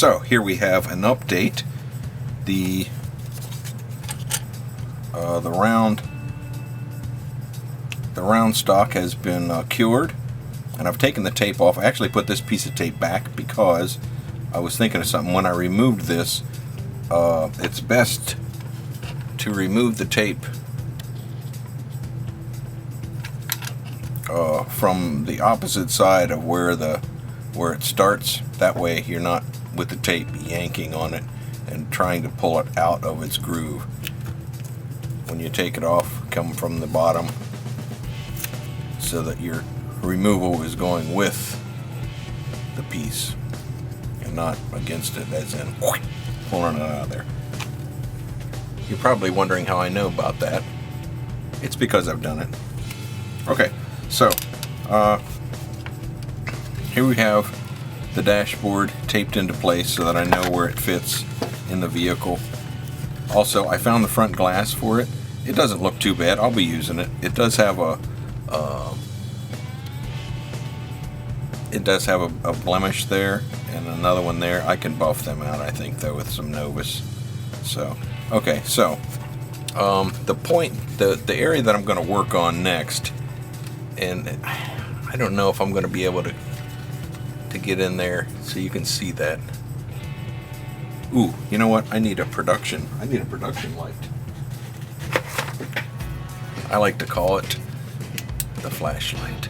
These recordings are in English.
So here we have an update. The round stock has been cured, and I've taken the tape off. I actually put this piece of tape back because I was thinking of something. When I removed this, it's best to remove the tape from the opposite side of where it starts. That way you're not with the tape yanking on it and trying to pull it out of its groove. When you take it off, come from the bottom so that your removal is going with the piece and not against it, as in pulling it out of there. You're probably wondering how I know about that. It's because I've done it. Okay, so here we have the dashboard taped into place so that I know where it fits in the vehicle. Also, I found the front glass for it. It doesn't look too bad. I'll be using it. It does have a blemish there and another one there. I can buff them out, I think, though, with some Novus. So, okay, so the area that I'm going to work on next, and I don't know if I'm going to be able to get in there so you can see that. Ooh, you know what? I need a production light. I like to call it the flashlight.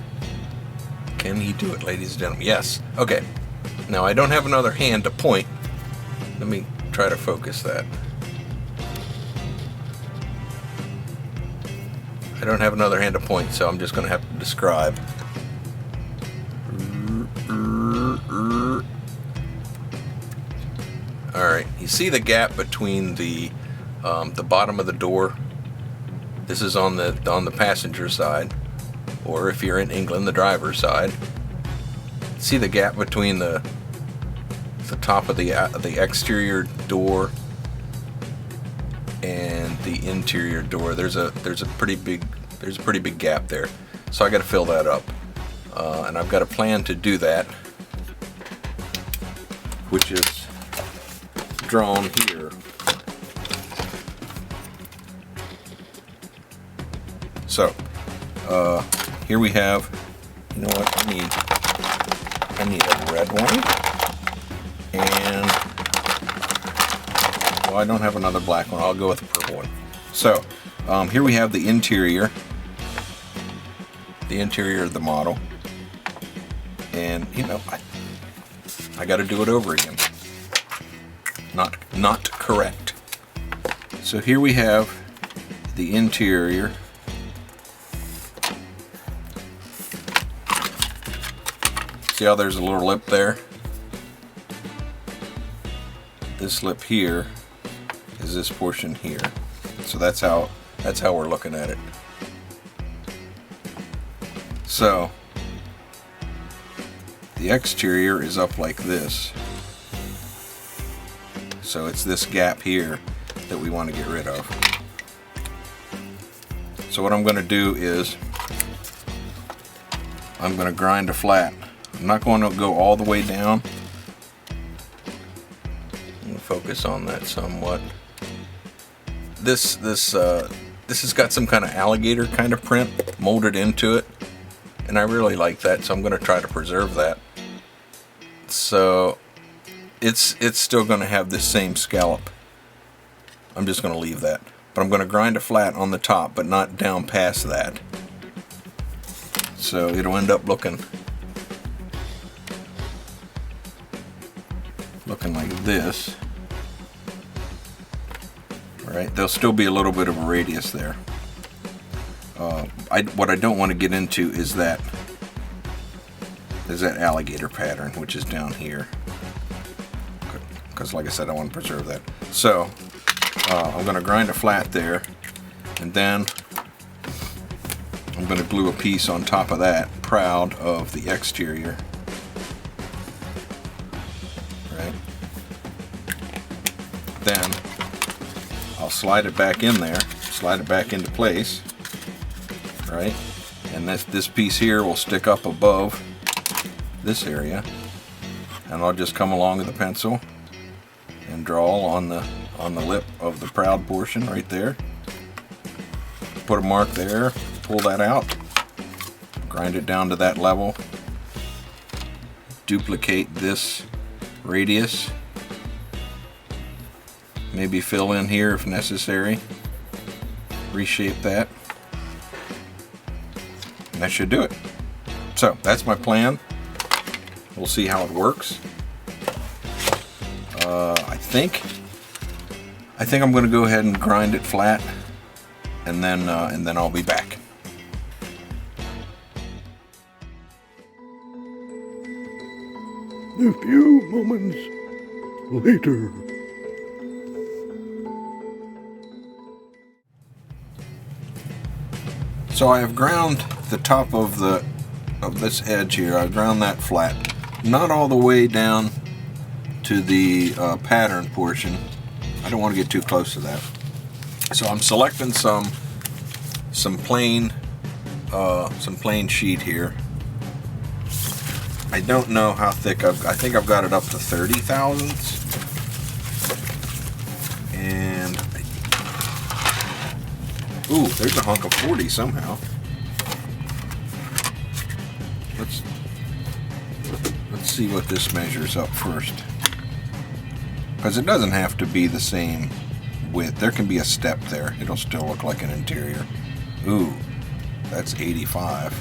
Can he do it, ladies and gentlemen? Yes. Okay. Now I don't have another hand to point. Let me try to focus that. I don't have another hand to point, so I'm just going to have to describe. Alright, you see the gap between the bottom of the door? This is on the passenger side, or if you're in England, the driver's side. See the gap between the top of the exterior door and the interior door. There's a pretty big gap there. So I got to fill that up, and I've got a plan to do that, which is drawn here. So here we have, you know what, I need a red one, and well, I don't have another black one. I'll go with a purple one. So here we have the interior of the model, and you know, I got to do it over again. Not correct. So here we have the interior. See how there's a little lip there? This lip here is this portion here. So that's how we're looking at it. So the exterior is up like this. So it's this gap here that we want to get rid of. So what I'm going to do is I'm going to grind a flat. I'm not going to go all the way down. I'm going to focus on that somewhat. This has got some kind of alligator kind of print molded into it, and I really like that, so I'm going to try to preserve that. So it's still going to have this same scallop. I'm just going to leave that, but I'm going to grind a flat on the top, but not down past that. So it'll end up looking like this. All right, there'll still be a little bit of a radius there. What I don't want to get into is that alligator pattern, which is down here, because like I said, I want to preserve that. So I'm going to grind a flat there, and then I'm going to glue a piece on top of that, proud of the exterior. Right. Then I'll slide it back in there, slide it back into place, right? And this piece here will stick up above this area, and I'll just come along with the pencil and drawl on the lip of the proud portion right there. Put a mark there, pull that out, grind it down to that level, duplicate this radius, maybe fill in here if necessary, reshape that, and that should do it. So that's my plan. We'll see how it works. I think I'm going to go ahead and grind it flat, and then I'll be back. A few moments later. So I have ground the top of this edge here. I ground that flat, not all the way down to the pattern portion. I don't want to get too close to that. So I'm selecting some plain sheet here. I don't know how thick I think I've got it up to 30 thousandths. And ooh, there's a hunk of 40 somehow. Let's see what this measures up first. Because it doesn't have to be the same width. There can be a step there. It'll still look like an interior. Ooh, that's 85.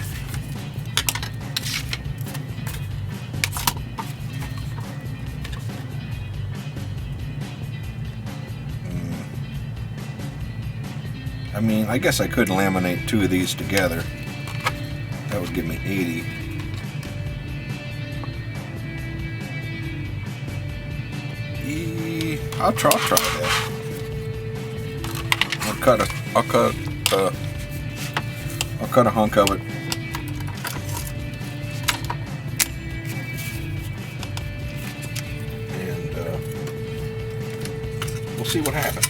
I mean, I guess I could laminate two of these together. That would give me 80. I'll try that. I'll cut a hunk of it. And we'll see what happens.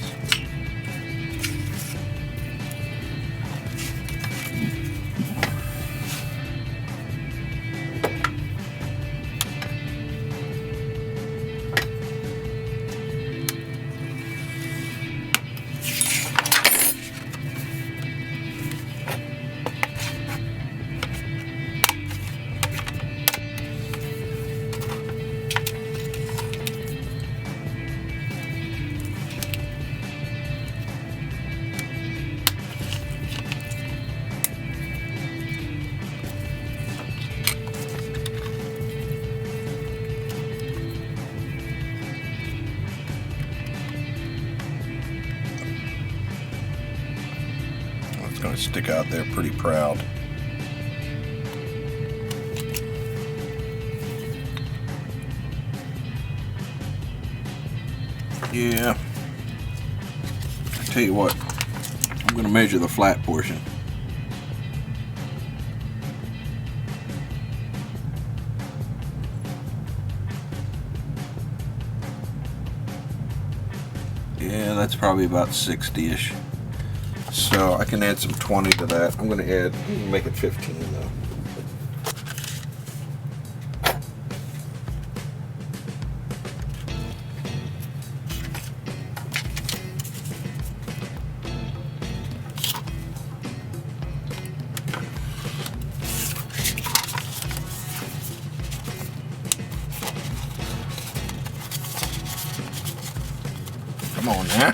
Going to stick out there pretty proud. Yeah, I tell you what, I'm going to measure the flat portion. Yeah, that's probably about 60-ish. So I can add some 20 to that. I'm going to make it 15 though. Come on now.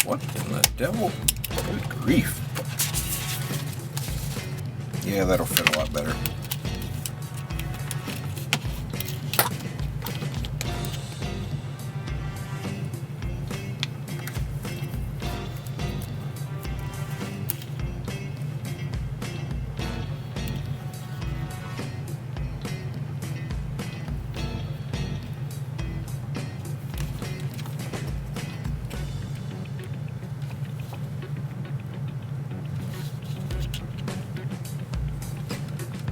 What in the devil? Good grief. Yeah, that'll fit a lot better.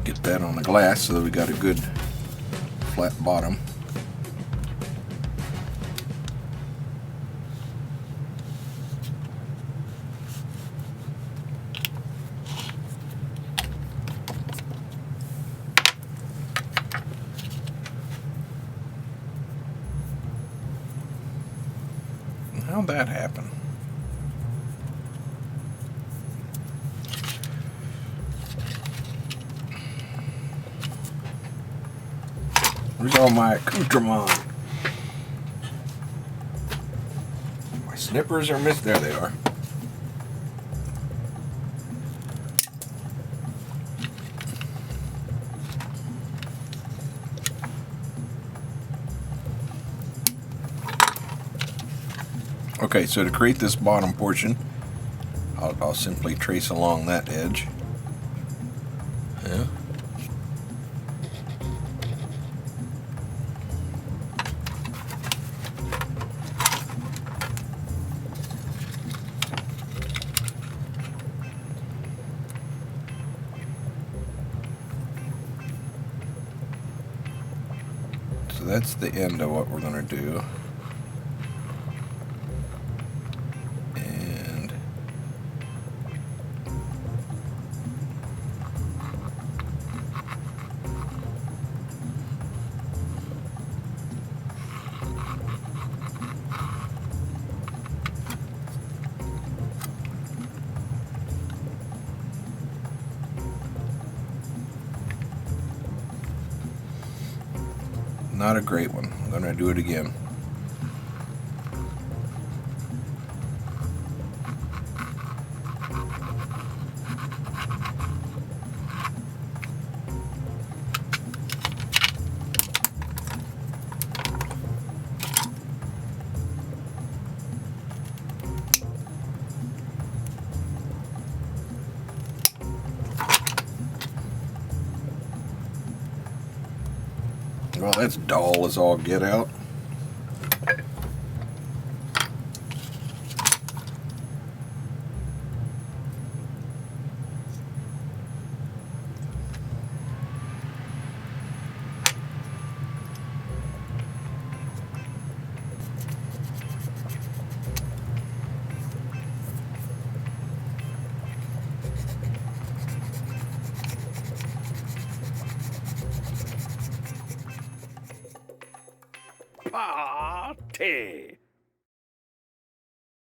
Get that on the glass so that we got a good flat bottom. How'd that happen? Where's all my accoutrement? My snippers are missed. There they are. Okay, so to create this bottom portion, I'll simply trace along that edge. Yeah. So that's the end of what we're going to do. Not a great one. I'm going to do it again. Well, that's dull as all get out. Party!